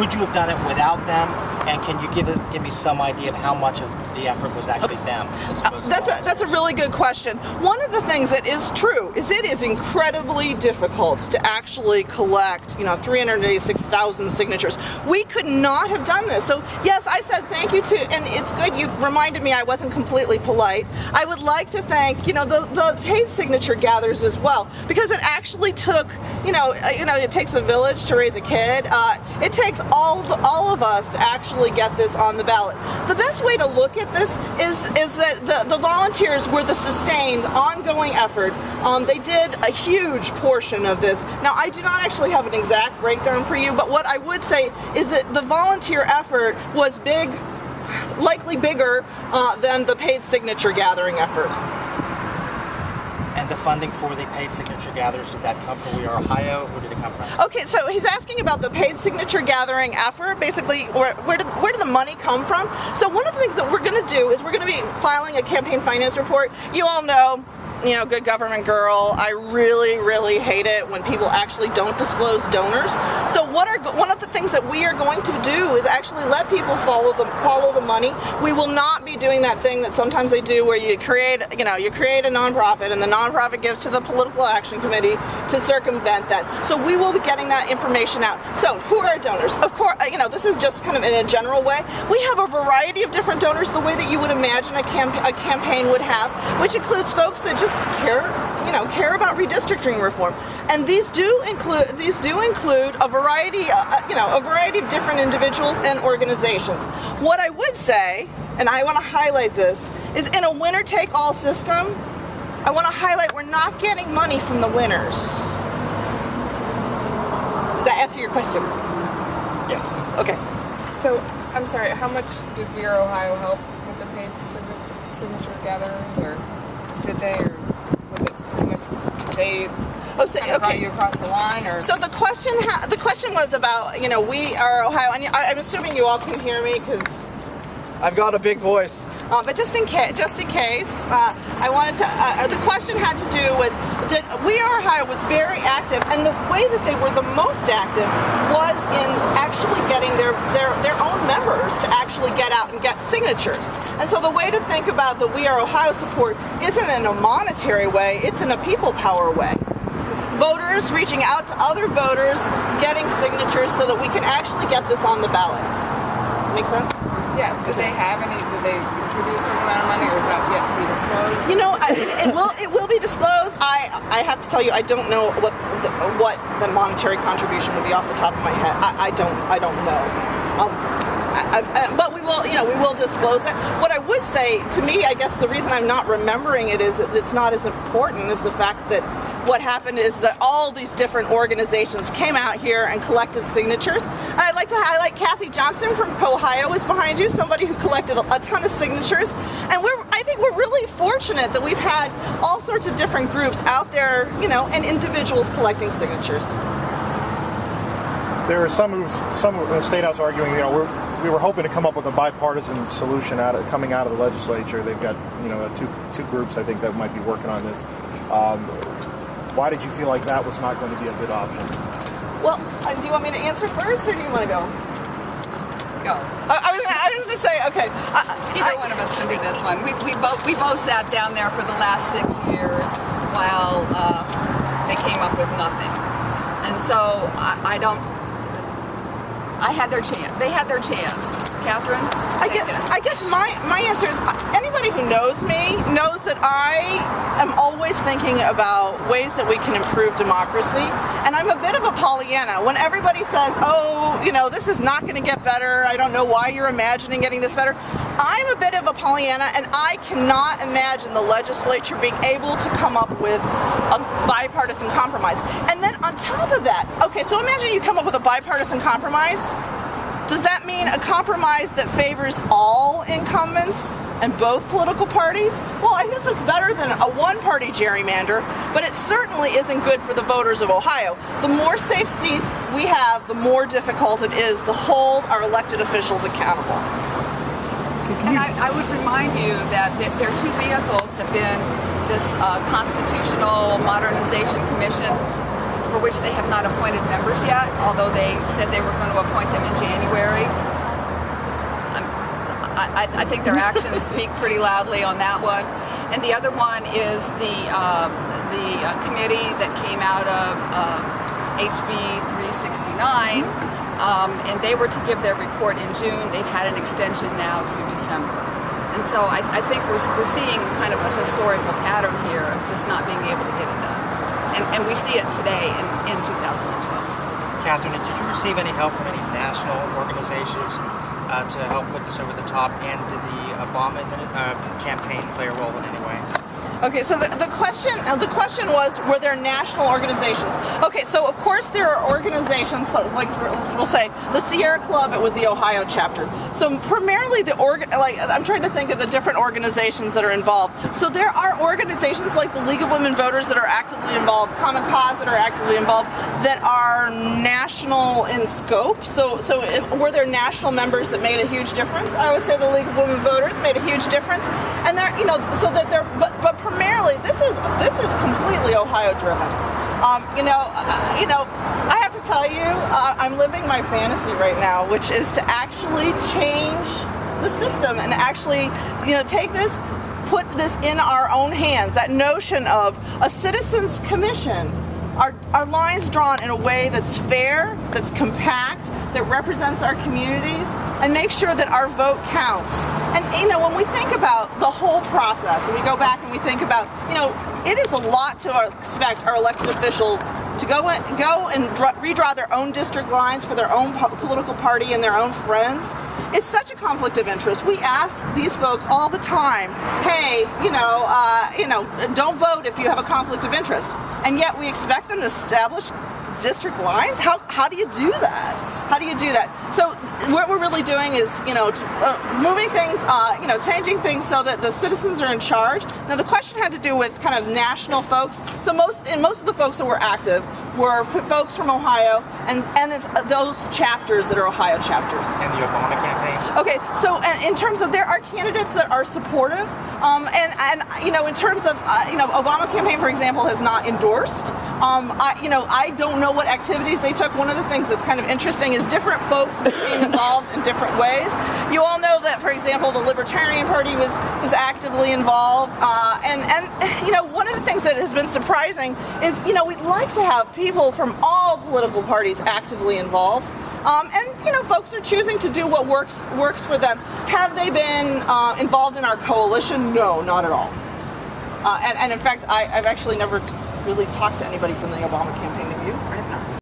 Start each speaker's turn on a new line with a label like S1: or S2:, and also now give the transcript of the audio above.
S1: Could you have done it without them? And can you give me some idea of how much of the effort was actually them?
S2: That's a really good question. One of the things that is true is it is incredibly difficult to actually collect, 386,000 signatures. We could not have done this. So yes, I said thank you to, and it's good you reminded me I wasn't completely polite. I would like to thank, the paid signature gatherers as well, because it actually took, it takes a village to raise a kid. It takes all of us to actually get this on the ballot. The best way to look at this is that the volunteers were the sustained, ongoing effort. They did a huge portion of this. Now, I do not actually have an exact breakdown for you, but what I would say is that the volunteer effort was big, likely bigger than the paid signature gathering effort.
S1: And the funding for the paid signature gatherers, did that come from We Are Ohio? Where did it come from?
S2: Okay, so he's asking about the paid signature gathering effort. Basically, where did the money come from? So one of the things that we're going to do is we're going to be filing a campaign finance report. You all know, good government girl, I really, really hate it when people actually don't disclose donors. So one of the things that we are going to do is actually let people follow the money. We will not be doing that thing that sometimes they do where you create a nonprofit and the nonprofit gives to the political action committee to circumvent that. So we will be getting that information out. So who are our donors? Of course, this is just kind of in a general way. We have a variety of different donors, the way that you would imagine a campaign would have, which includes folks that just care about redistricting reform, and these do include a variety of different individuals and organizations. What I would say, and I want to highlight this, is in a winner-take-all system, I want to highlight we're not getting money from the winners. Does that answer your question?
S1: Yes.
S2: Okay.
S3: So, I'm sorry, how much did We Are Ohio help with the paid signature gatherers, or did they, or was it pretty much they brought you across the line, or?
S2: So the question was about, We Are Ohio, and I'm assuming you all can hear me because I've got a big voice. But just in case, I wanted to. The question had to do with We Are Ohio was very active, and the way that they were the most active was in actually getting their own members to actually get out and get signatures. And so the way to think about the We Are Ohio support isn't in a monetary way; it's in a people power way. Voters reaching out to other voters, getting signatures so that we can actually get this on the ballot. Make sense?
S3: Yeah. Did they contribute a certain amount of money, or is that yet to be disclosed?
S2: It will be disclosed. I have to tell you, I don't know what the monetary contribution would be off the top of my head. I don't know. But we will disclose it. What I would say, to me, I guess the reason I'm not remembering it is that it's not as important is the fact that what happened is that all these different organizations came out here and collected signatures. And I'd like to highlight Kathy Johnston from Ohio is behind you, somebody who collected a ton of signatures. And I think we're really fortunate that we've had all sorts of different groups out there, and individuals collecting signatures.
S4: There are some of the State House arguing, we were hoping to come up with a bipartisan solution coming out of the legislature. They've got, two groups, I think, that might be working on this. Why did you feel like that was not going to be a good option?
S2: Well, do you want me to answer first, or do you want to go?
S3: Go.
S2: I was going to say, okay.
S5: Either one of us can do this one. We both sat down there for the last 6 years while they came up with nothing, and so I had their chance. They had their chance. Cattherine?
S2: I guess my answer is, anybody who knows me knows that I am always thinking about ways that we can improve democracy. And I'm a bit of a Pollyanna. When everybody says, this is not going to get better, I don't know why you're imagining getting this better, I'm a bit of a Pollyanna, and I cannot imagine the legislature being able to come up with a bipartisan compromise. And then on top of that, okay, so imagine you come up with a bipartisan compromise. Does that mean a compromise that favors all incumbents and both political parties? Well, I guess it's better than a one-party gerrymander, but it certainly isn't good for the voters of Ohio. The more safe seats we have, the more difficult it is to hold our elected officials accountable.
S5: And I would remind you that their two vehicles have been this Constitutional Modernization Commission, for which they have not appointed members yet, although they said they were going to appoint them in January. I think their actions speak pretty loudly on that one. And the other one is the committee that came out of HB 369, and they were to give their report in June. They've had an extension now to December. And so I think we're seeing kind of a historical pattern here of just not being able to get it done. And we see it today in 2012.
S1: Cattherine, did you receive any help from any national organizations to help put this over the top, and did the Obama campaign play a role in any way?
S2: Okay, so the question was, were there national organizations? Okay, so of course there are organizations, so like we'll say the Sierra Club, it was the Ohio chapter. So primarily I'm trying to think of the different organizations that are involved. So there are organizations like the League of Women Voters that are actively involved, Common Cause that are actively involved, that are national in scope. So were there national members that made a huge difference? I would say the League of Women Voters made a huge difference, and they're, so that they're, but primarily, this is completely Ohio driven. I have to tell you, I'm living my fantasy right now, which is to actually change the system and actually, take this, put this in our own hands. That notion of a citizens commission, our lines drawn in a way that's fair, that's compact, that represents our communities, and make sure that our vote counts. And when we think about the whole process, and we go back and we think about, it is a lot to expect our elected officials to go and redraw their own district lines for their own political party and their own friends. It's such a conflict of interest. We ask these folks all the time, hey, don't vote if you have a conflict of interest. And yet we expect them to establish district lines? How do you do that? How do you do that? So what we're really doing is, moving things, changing things so that the citizens are in charge. Now the question had to do with kind of national folks. So most of the folks that were active were folks from Ohio, and it's those chapters that are Ohio chapters.
S1: And the Obama campaign?
S2: Okay, so in terms of, there are candidates that are supportive, and in terms of, Obama campaign, for example, has not endorsed. I don't know what activities they took. One of the things that's kind of interesting is different folks being involved in different ways. You all know that, for example, the Libertarian Party was actively involved, and one of the things that has been surprising is, we'd like to have people from all political parties actively involved. Folks are choosing to do what works for them. Have they been involved in our coalition? No, not at all. And in fact, I've actually never really talked to anybody from the Obama campaign